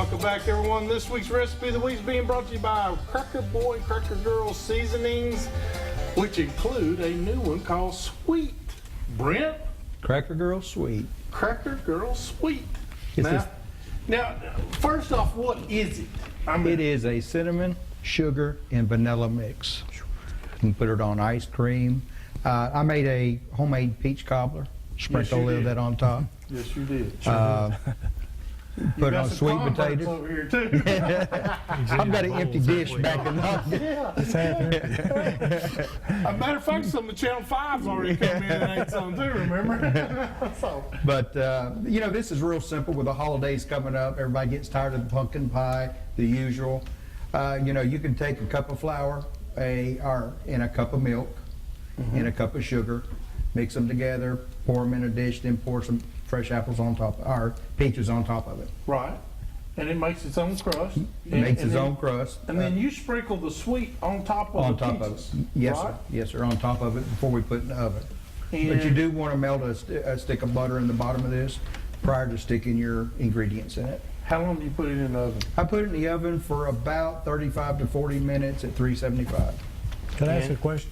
Welcome back, everyone. This week's recipe of the week is being brought to you by Cracker Boy, Cracker Girl seasonings, which include a new one called Sweet. Brent? Cracker Girl Sweet. Cracker Girl Sweet. It's Now, first off, what is it? It is a cinnamon, sugar, and vanilla mix. You can put it on ice cream. I made a homemade peach cobbler. Sprinkle a little of that on top. Yes, you did. Put it on sweet potatoes. Over here too. I've got an empty dish back in the As a matter of fact, some of the Channel 5's already come in and ate some too, remember? But, you know, this is real simple with the holidays coming up. Everybody gets tired of the pumpkin pie, the usual. You know, you can take a cup of flour and a cup of milk and a cup of sugar, mix them together, pour them in a dish, then pour some fresh apples on top, or peaches on top of it. Right. And it makes its own crust. It makes its own crust. And then you sprinkle the sweet on top of the peaches. Yes, right? sir. Yes, sir. On top of it before we put it in the oven. And But you do want to melt a stick of butter in the bottom of this prior to sticking your ingredients in it. how long do you put it in the oven? I put it in the oven for about 35 to 40 minutes at 375. Can I ask a question?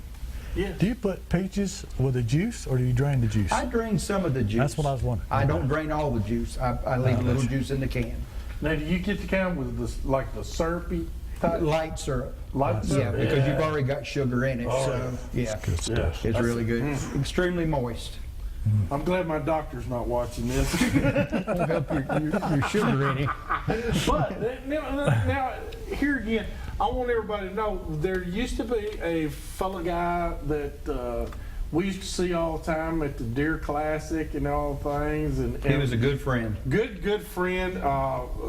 Yeah. Do you put peaches with the juice, or do you drain the juice? I drain some of the juice. That's what I was wondering. I don't drain all the juice. I leave a little juice in the can. Now, do you get the kind with this, like the syrupy type? Light syrup. Light Yeah, syrup? because you've already got sugar in it. So, yeah, Good stuff. it's really good. It's extremely moist. I'm glad my doctor's not watching this. Won't help your sugar in it. But now, here again, I want everybody to know there used to be a fella guy that we used to see all the time at the Deer Classic and all things. And He was a good friend. good friend.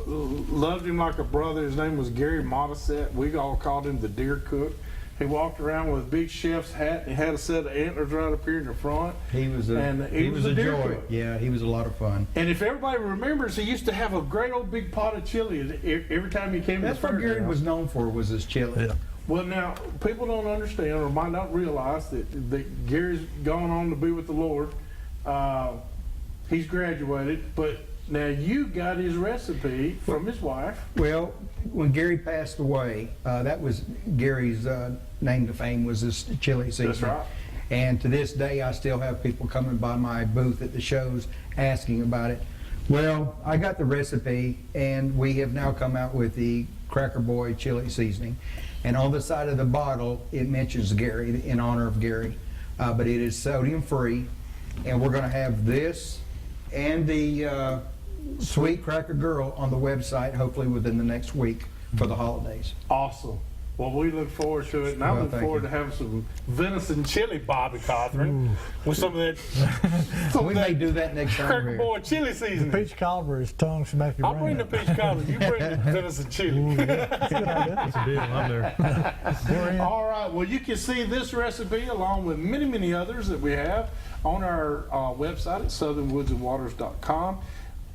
Loved him like a brother. His name was Gary Modisette. We all called him the Deer Cook. He walked around with a big chef's hat. And he had a set of antlers right up here in the front. He was a deer joy. cook. Yeah, he was a lot of fun. And if everybody remembers, he used to have a great old big pot of chili every time he came That's to the what Gary fairgrounds. was known for, was his chili. Yeah. Well, now, people don't understand or might not realize that Gary's gone on to be with the Lord. He's graduated, but now you got his recipe from his wife. Well, when Gary passed away, that was Gary's name to fame, was his chili season. That's right. And to this day, I still have people coming by my booth at the shows asking about it. Well, I got the recipe, and we have now come out with the Cracker Boy chili seasoning. And on the side of the bottle, it mentions Gary, in honor of Gary. But it is sodium free, and we're going to have this and the Sweet Cracker Girl on the website, hopefully within the next week for the holidays. Awesome. Well, we look forward to it, and I Well, look thank forward you. to having some venison chili, Bobby Cothrans, with some of that. We may do that next time we're Cracker here. Boy chili seasoning. Peach cobbler is tongue smack your I'll bring brain the out. peach cobbler. You bring the venison chili. Ooh, yeah. That's a good idea. That's a deal. I'm there. We're in. All right. Well, you can see this recipe along with many, many others that we have on our website at southernwoodsandwaters.com.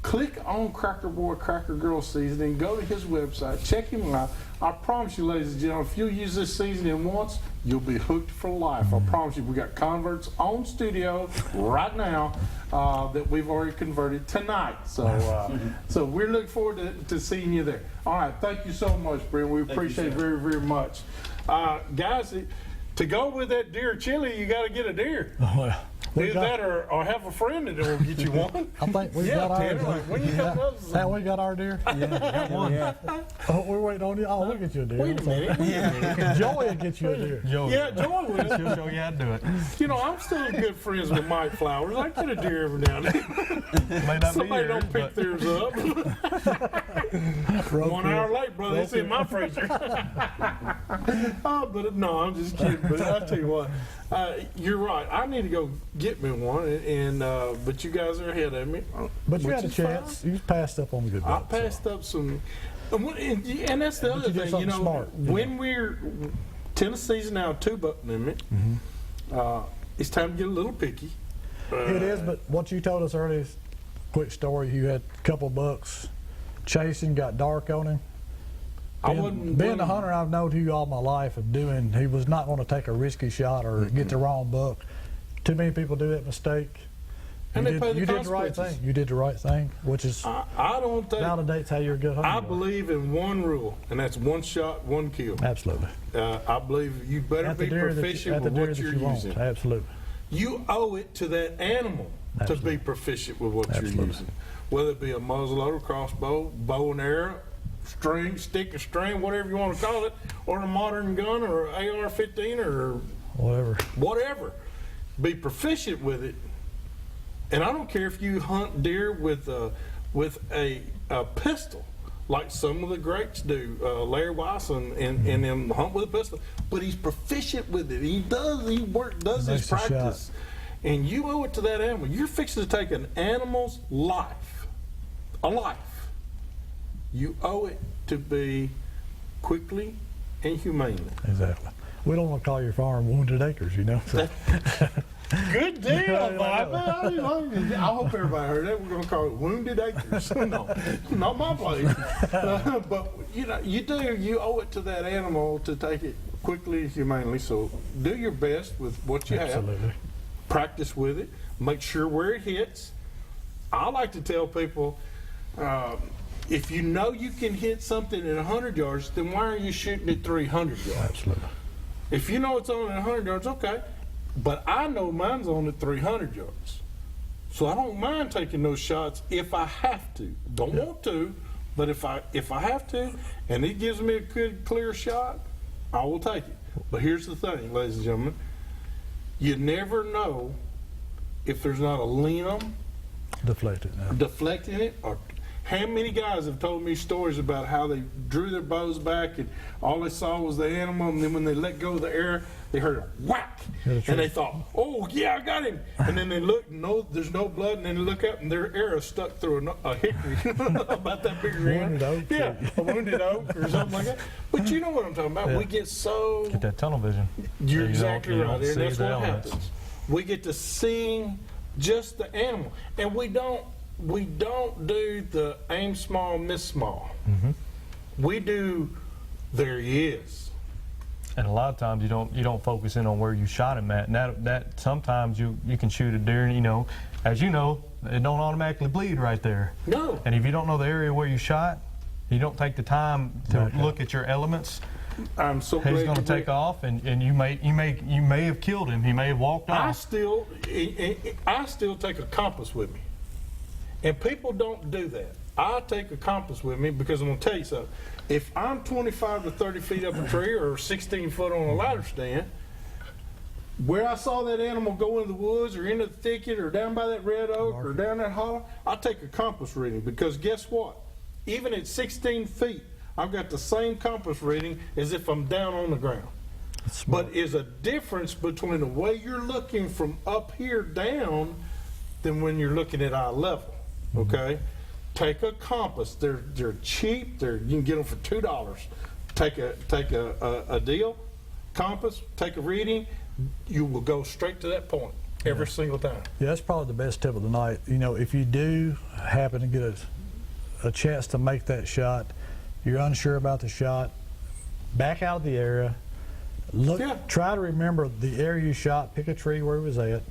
Click on Cracker Boy, Cracker Girl seasoning. Go to his website. Check him out. I promise you, ladies and gentlemen, if you use this seasoning once, you'll be hooked for life. I promise you. We got converts on studio right now that we've already converted tonight. So, so we're looking forward to seeing you there. All right. Thank you so much, Brent. We appreciate it very, very much, guys. To go with that deer chili, you got to get a deer. Well, we Either got, that or have a friend that will get you one. I think we Yeah, got Tanner, ours. when you come to us- That we got our deer? Got one. Oh, we're waiting on you. Oh, we'll get you a deer. Wait a minute. Joey will get you a deer. Joey. Yeah, Joy will. She'll show you how to do it. You know, I'm still good friends with Mike Flowers. I get a deer every now and then. May not Somebody be don't pick yours, theirs up. 1 hour late, brother. It's in my freezer. Oh, but no, I'm just kidding. But I'll tell you what, you're right. I need to go get me one, and but you guys are ahead of me. But you which had a is chance. fine. You passed up on the good I bit. passed up some, and that's the But other you did thing. You something know, smart, when we're Tennessee's now a 2-buck limit, it's time to get a little picky. It is, but what you told us earlier, is quick story, you had a couple bucks chasing, got dark on him. I Being wouldn't. the hunter I've known you all my life of doing, he was not going to take a risky shot or get the wrong buck. Too many people do that mistake. And they pay the you did the right consequences. thing. You did the right thing, which is I don't think. validates how you're a good hunter. I believe in one rule, and that's one shot, one kill. Absolutely. I believe you better At the be deer that proficient at the with deer what that you're you using. want. Absolutely. You owe it to that animal to Absolutely. be proficient with what Absolutely. you're using. Whether it be a muzzleloader, crossbow, bow and arrow, string, stick and string, whatever you want to call it, or a modern gun or AR-15 or whatever. Be proficient with it. And I don't care if you hunt deer with a pistol, like some of the greats do, Larry Weiss and them hunt with a pistol. But he's proficient with it. He does his Makes the practice. And you owe it to that animal. You're fixing to take an animal's life, a life. You owe it to be quickly and humanely. Exactly. We don't want to call your farm Wounded Acres, you know. So. Good deal, Yeah, Bob. I hope everybody heard that. We're going to call it Wounded Acres. No, not my place. But you owe it to that animal to take it quickly and humanely. So do your best with what you have. Absolutely. Practice with it. Make sure where it hits. I like to tell people, if you know you can hit something at 100 yards, then why are you shooting at 300 yards? Absolutely. If you know it's on at 100 yards, okay. But I know mine's on at 300 yards. So I don't mind taking those shots if I have to. Don't want to, but if I have to, and it gives me a good, clear shot, I will take it. But here's the thing, ladies and gentlemen. You never know if there's not a limb Deflected now. deflecting it, or how many guys have told me stories about how they drew their bows back and all they saw was the animal, and then when they let go of the air, they heard a whack, Yeah, that's and right. they thought, oh yeah, I got him, and then they look, no, there's no blood, and then they look up and their arrow stuck through a hickory about that big around. Wounded oak. Yeah, a wounded oak or something like that. But you know what I'm talking about. Yeah. We get so Get that tunnel vision. you're You exactly don't right, and see that's the what elements. happens. We get to see just the animal, and we don't do the aim small, miss small. Mm-hmm. We do. There he is. And a lot of times you don't focus in on where you shot him at. And that sometimes you can shoot a deer, and as you know, it don't automatically bleed right there. No. And if you don't know the area where you shot, you don't take the time to Okay. look at your elements. I'm so glad He's going to you take did. off, and you may have killed him. He may have walked I off. still take a compass with me, and people don't do that. I take a compass with me because I'm going to tell you something. If I'm 25 to 30 feet up a tree or 16 foot on a ladder stand, where I saw that animal go into the woods or into the thicket or down by that red oak or down that hollow, I take a compass reading, because guess what? Even at 16 feet, I've got the same compass reading as if I'm down on the ground. But is a difference between the way you're looking from up here down than when you're looking at eye level. Okay, take a compass. They're cheap. You can get them for $2. Take a deal, compass. Take a reading. You will go straight to that point every single time. Yeah, that's probably the best tip of the night. If you do happen to get a chance to make that shot, you're unsure about the shot, back out of the area. Yeah. Try to remember the area you shot. Pick a tree where he was at.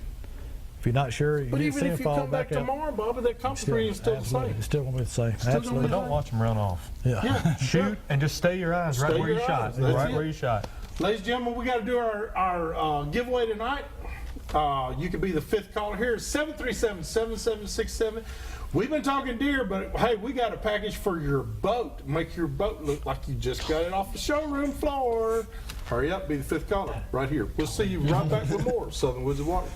If you're not sure, you But need to even see him if you fall come back back out. tomorrow, Bobby, that compass reading is still the Absolutely. same. It's still going to be the same. Still gonna Absolutely. But don't watch him run off. Yeah. Yeah, Shoot and just stay your eyes right Stay where you your shot. eyes. That's Right it. where you shot. Ladies and gentlemen, we got to do our giveaway tonight. You could be the fifth caller here. 737-7767. We've been talking deer, but hey, we got a package for your boat. Make your boat look like you just got it off the showroom floor. Hurry up, be the fifth caller right here. We'll see you right back with more Southern Woods of Water.